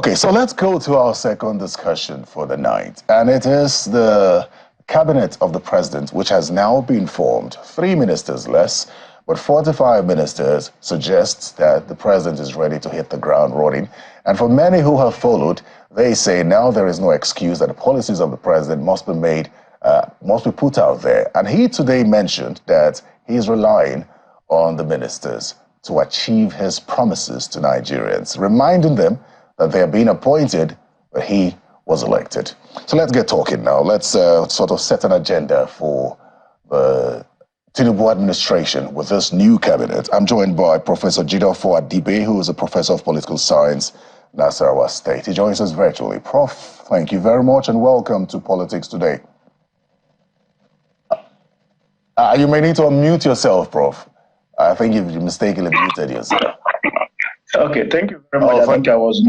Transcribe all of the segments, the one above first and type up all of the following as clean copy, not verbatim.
Okay, so let's go to our second discussion for the night. And it is the cabinet of the president, which has now been formed. 3 ministers less, but 45 ministers suggests that the president is ready to hit the ground running. And for many who have followed, they say now there is no excuse that the policies of the president must be put out there. And he today mentioned that he's relying on the ministers to achieve his promises to Nigerians, reminding them that they are being appointed, but he was elected. So let's get talking now. Let's sort of set an agenda for the Tinubu administration with this new cabinet. I'm joined by Professor Adibe, who is a professor of political science, Nasarawa State. He joins us virtually. Prof, thank you very much and welcome to Politics Today. You may need to unmute yourself, Prof. I think you've mistakenly muted yourself. Okay, thank you very much. I think I was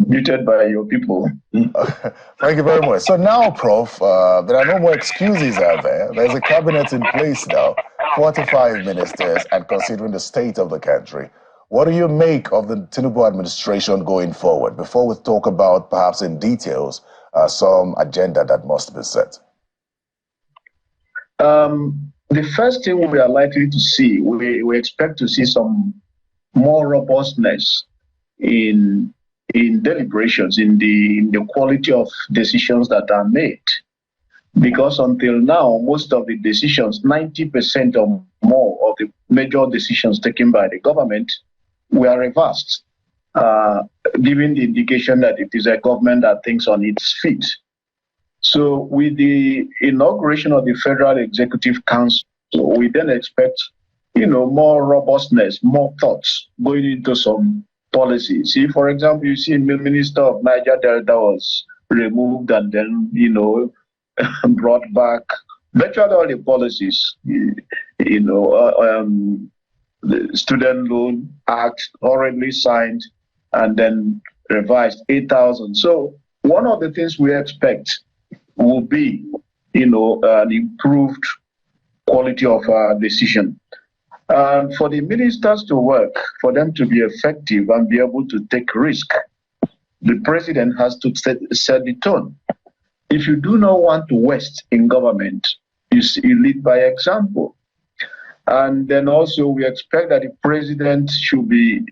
muted by your people. Thank you very much. So now, Prof, there are no more excuses out there. There's a cabinet in place now, 45 ministers, and considering the state of the country, what do you make of the Tinubu administration going forward? Before we talk about, perhaps in details, some agenda that must be set. The first thing we are likely to see, we expect to see some more robustness in deliberations, in the quality of decisions that are made. Because until now, most of the decisions, 90% or more of the major decisions taken by the government were reversed, giving the indication that it is a government that thinks on its feet. So with the inauguration of the Federal Executive Council, we then expect, more robustness, more thoughts going into some policies. See, for example, you see Minister of Niger Delta was removed and then, brought back virtually all the policies, the Student Loan Act already signed and then revised 8,000. So one of the things we expect will be, an improved quality of decision. And for the ministers to work, for them to be effective and be able to take risk, the president has to set the tone. If you do not want to waste in government, you lead by example. And then also we expect that the president should be,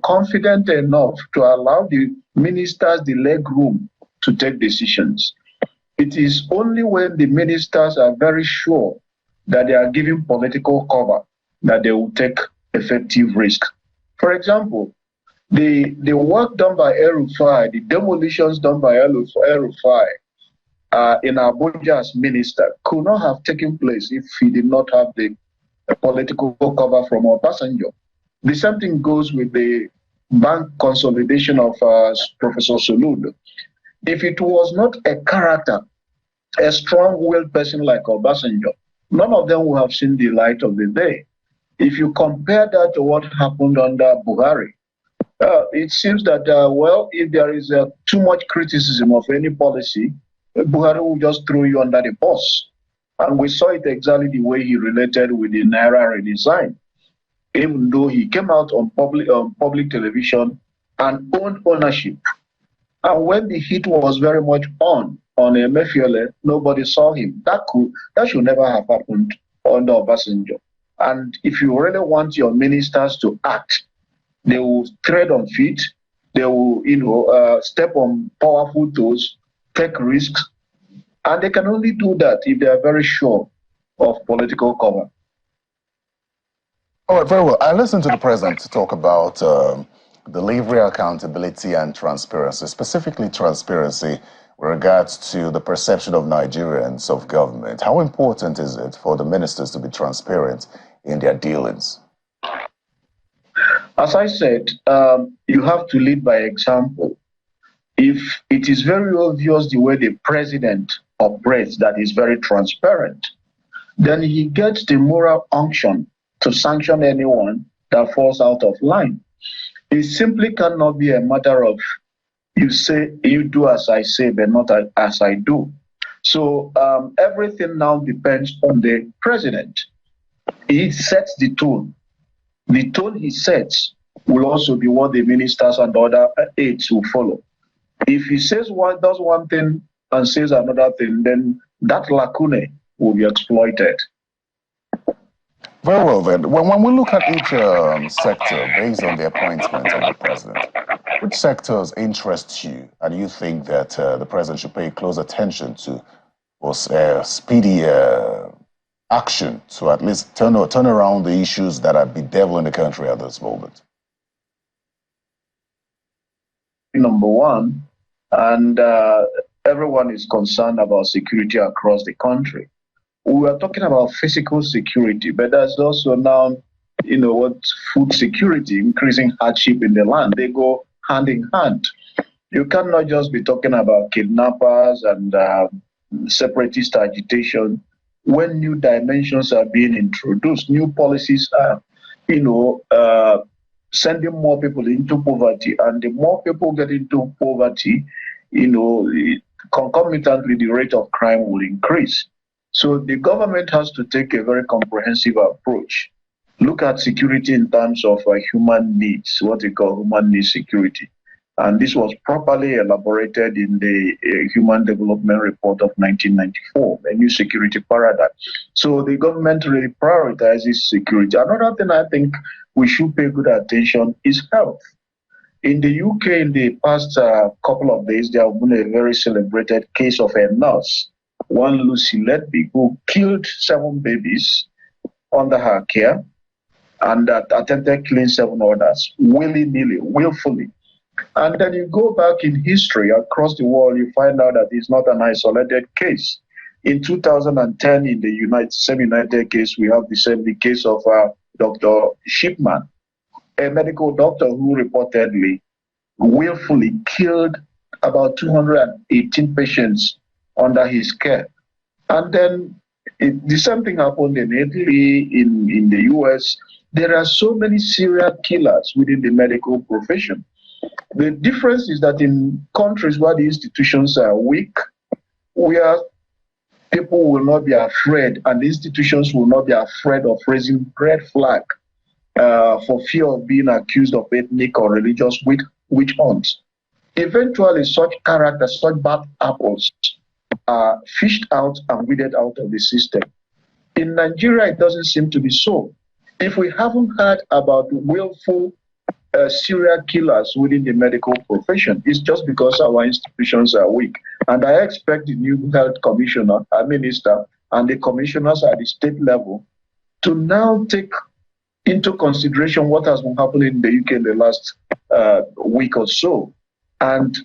confident enough to allow the ministers the leg room to take decisions. It is only when the ministers are very sure that they are giving political cover that they will take effective risk. For example, the work done by El-Rufai, the demolitions done by El-Rufai in Abuja as minister could not have taken place if he did not have the political cover from Obasanjo. The same thing goes with the bank consolidation of Professor Soludo. If it was not a character, a strong-willed person like Obasanjo, none of them would have seen the light of the day. If you compare that to what happened under Buhari, it seems that, if there is too much criticism of any policy, Buhari will just throw you under the bus. And we saw it exactly the way he related with the Naira redesign. Even though he came out on public television and owned ownership. And when the heat was very much on Emefiele, nobody saw him. That should never have happened under Obasanjo. And if you really want your ministers to act, they will tread on feet, they will, step on powerful toes, take risks, and they can only do that if they are very sure of political cover. All right, very well. I listened to the president talk about delivery, accountability, and transparency, specifically transparency with regards to the perception of Nigerians of government. How important is it for the ministers to be transparent in their dealings? As I said, you have to lead by example. If it is very obvious the way the president operates that is very transparent, then he gets the moral unction to sanction anyone that falls out of line. It simply cannot be a matter of you say, you do as I say, but not as I do. So everything now depends on the president. He sets the tone. The tone he sets will also be what the ministers and other aides will follow. If he says one, does one thing and says another thing, then that lacune will be exploited. Very well then. When we look at each sector based on the appointment of the president, which sectors interest you and you think that the president should pay close attention to for speedy action to at least turn around the issues that are bedeviling the country at this moment? Number one, and everyone is concerned about security across the country. We are talking about physical security, but there's also now, what food security, increasing hardship in the land. They go hand in hand. You cannot just be talking about kidnappers and separatist agitation when new dimensions are being introduced. New policies are, sending more people into poverty, and the more people get into poverty, concomitantly the rate of crime will increase. So the government has to take a very comprehensive approach. Look at security in terms of human needs, what we call human needs security. And this was properly elaborated in the Human Development Report of 1994, a new security paradigm. So the government really prioritizes security. Another thing I think we should pay good attention is health. In the UK, in the past couple of days, there have been a very celebrated case of a nurse, one Lucy Letby, who killed 7 babies under her care and attempted killing 7 others, willy-nilly, willfully. And then you go back in history across the world, you find out that it's not an isolated case. In 2010, in the same United case, we have the case of Dr. Shipman, a medical doctor who reportedly willfully killed about 218 patients under his care. And then the same thing happened in Italy, in the US. There are so many serial killers within the medical profession. The difference is that in countries where the institutions are weak, where people will not be afraid and the institutions will not be afraid of raising red flag for fear of being accused of ethnic or religious witch hunts. Eventually, such characters, such bad apples are fished out and weeded out of the system. In Nigeria, it doesn't seem to be so. If we haven't heard about willful serial killers within the medical profession, it's just because our institutions are weak. And I expect the new health commissioner, our minister, and the commissioners at the state level to now take into consideration what has been happening in the UK in the last week or so, and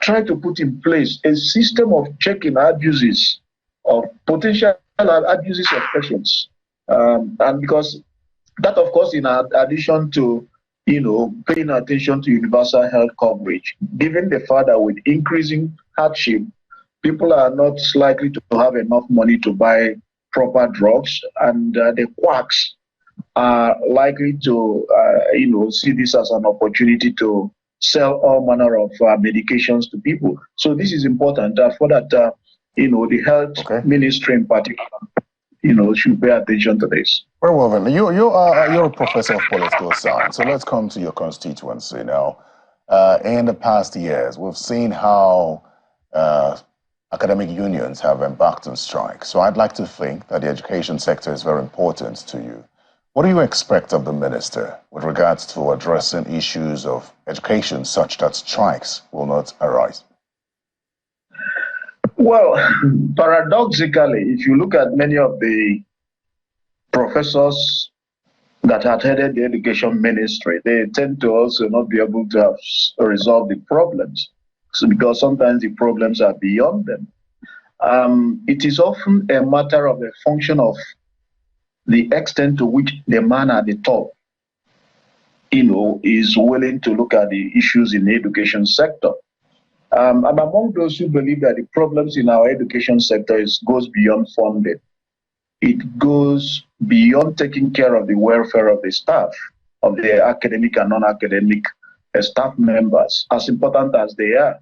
try to put in place a system of checking abuses, of potential abuses of patients. And because that, of course, in addition to paying attention to universal health coverage, given the fact that with increasing hardship, people are not likely to have enough money to buy proper drugs, and the quacks are likely to, see this as an opportunity to sell all manner of medications to people. So this is important for that, the health ministry in particular, should pay attention to this. Very well, then. You're a professor of political science, so let's come to your constituency now. In the past years, we've seen how academic unions have embarked on strike. So I'd like to think that the education sector is very important to you. What do you expect of the minister with regards to addressing issues of education such that strikes will not arise? Well, paradoxically, if you look at many of the professors that had headed the education ministry, they tend to also not be able to have resolved the problems. So because sometimes the problems are beyond them. It is often a matter of a function of the extent to which the man at the top, is willing to look at the issues in the education sector. I'm among those who believe that the problems in our education sector goes beyond funding. It goes beyond taking care of the welfare of the staff, of the academic and non-academic staff members, as important as they are.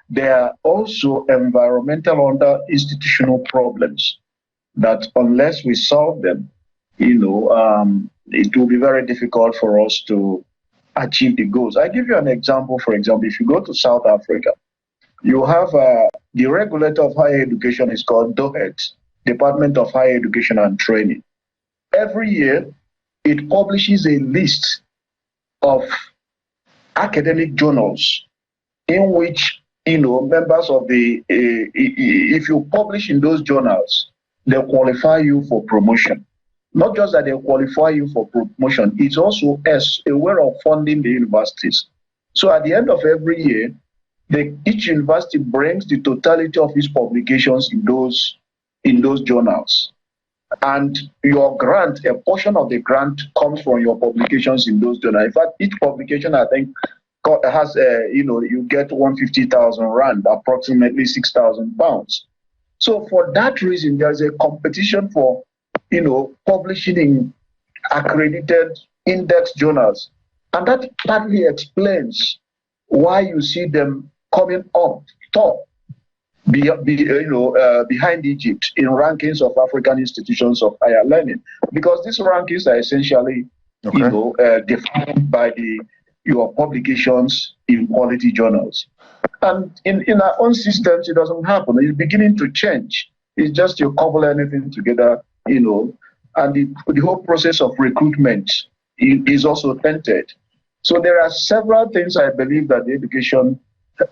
There are also environmental under institutional problems that unless we solve them, it will be very difficult for us to achieve the goals. I give you an example. For example, if you go to South Africa, You have the regulator of higher education is called DOHET, Department of Higher Education and Training. Every year, it publishes a list of academic journals in which members of if you publish in those journals, they qualify you for promotion. Not just that they qualify you for promotion, it's also as a way of funding the universities. So at the end of every year, each university brings the totality of its publications in those journals. And your grant, a portion of the grant comes from your publications in those journals. In fact, each publication, I think, has you get 150,000 rand, approximately 6,000 pounds. So for that reason, there's a competition for publishing in accredited index journals, and that partly explains why you see them coming up top behind Egypt in rankings of African institutions of higher learning, because these rankings are essentially defined by your publications in quality journals. And in our own systems, it doesn't happen. It's beginning to change. It's just you cobble anything together, and the whole process of recruitment is also tainted. So there are several things I believe that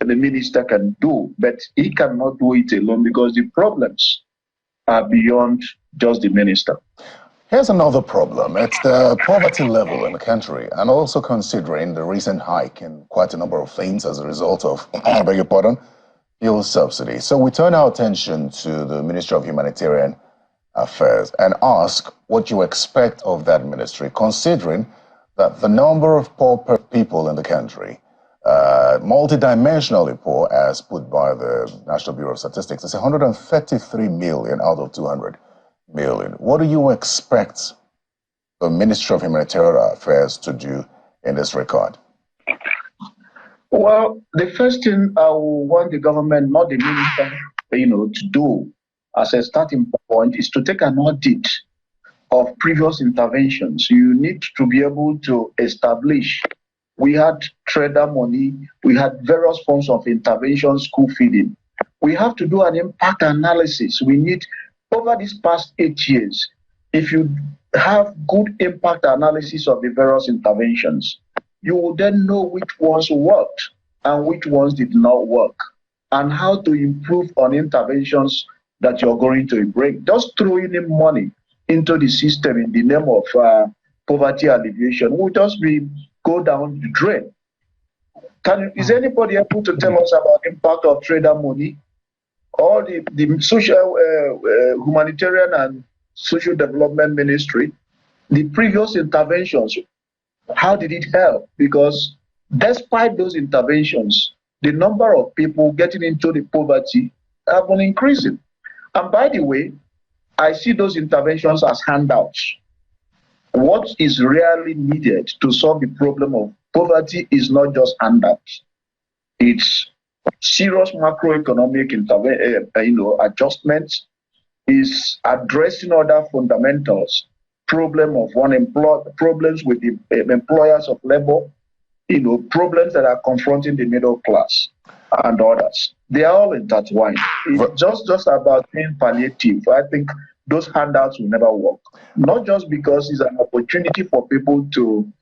the minister can do, but he cannot do it alone because the problems are beyond just the minister. Here's another problem. It's the poverty level in the country, and also considering the recent hike in quite a number of things as a result of, I beg your pardon, fuel subsidy. So we turn our attention to the Ministry of Humanitarian Affairs and ask what you expect of that ministry, considering that the number of poor people in the country, multidimensionally poor, as put by the National Bureau of Statistics, is 133 million out of 200 million. What do you expect the Ministry of Humanitarian Affairs to do in this regard? Well, the first thing I will want the government, not the minister, to do as a starting point is to take an audit of previous interventions. You need to be able to establish. We had trader money, we had various forms of intervention, school feeding. We have to do an impact analysis. We need, over these past 8 years, if you have good impact analysis of the various interventions, you will then know which ones worked and which ones did not work, and how to improve on interventions that you're going to bring. Just throwing in money into the system in the name of poverty alleviation will just go down the drain. Is anybody able to tell us about the impact of trader money or the social, humanitarian and social development ministry, the previous interventions? How did it help? Because despite those interventions, the number of people getting into the poverty have been increasing. And by the way, I see those interventions as handouts. What is really needed to solve the problem of poverty is not just handouts. It's serious macroeconomic adjustments, is addressing other fundamentals, problems with the employers of labor, problems that are confronting the middle class and others. They are all intertwined. It's just about being palliative. I think those handouts will never work. Not just because it's an opportunity for people to,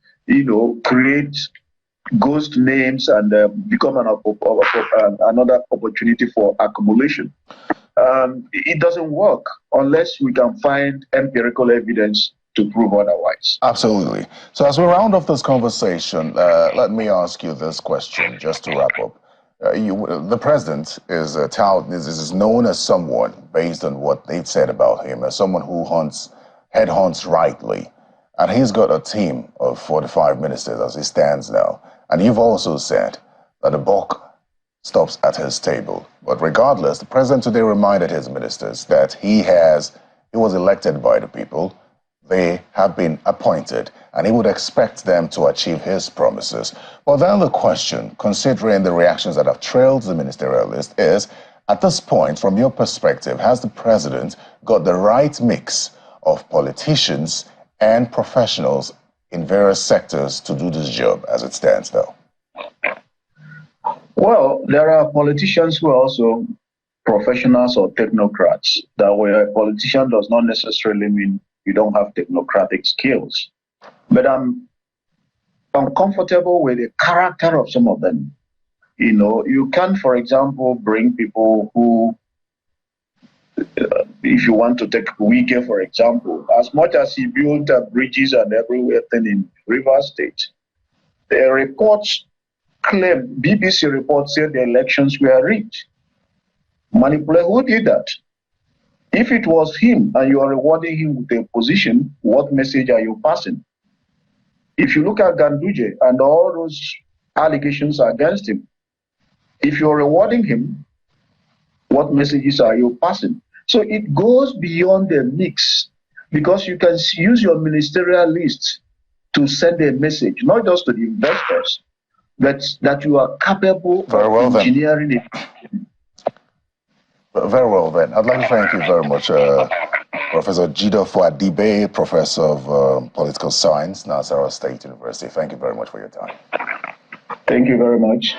create ghost names and become another opportunity for accumulation. It doesn't work unless we can find empirical evidence to prove otherwise. Absolutely. So as we round off this conversation, let me ask you this question just to wrap up. The president is known as someone, based on what they've said about him, as someone who headhunts rightly. And he's got a team of 45 ministers as he stands now. And you've also said that the buck stops at his table. But regardless, the president today reminded his ministers that he was elected by the people. They have been appointed, and he would expect them to achieve his promises. Well, then the question, considering the reactions that have trailed the ministerial list, is, at this point, from your perspective, has the president got the right mix of politicians and professionals in various sectors to do this job as it stands now? Well, there are politicians who are also professionals or technocrats. That where a politician does not necessarily mean you don't have technocratic skills. But I'm uncomfortable with the character of some of them. You can, for example, bring people who, if you want to take Wike, for example, as much as he built bridges and everything in River State, the reports claim, BBC reports said the elections were rigged. Manipulate, who did that? If it was him and you are rewarding him with a position, what message are you passing? If you look at Ganduje and all those allegations against him, if you're rewarding him, what messages are you passing? So it goes beyond the mix, because you can use your ministerial list to send a message, not just to the investors, but that you are capable of engineering it. Very well then. I'd like to thank you very much, Professor Jideofor Adibe, Professor of Political Science, Nasarawa State University. Thank you very much for your time. Thank you very much.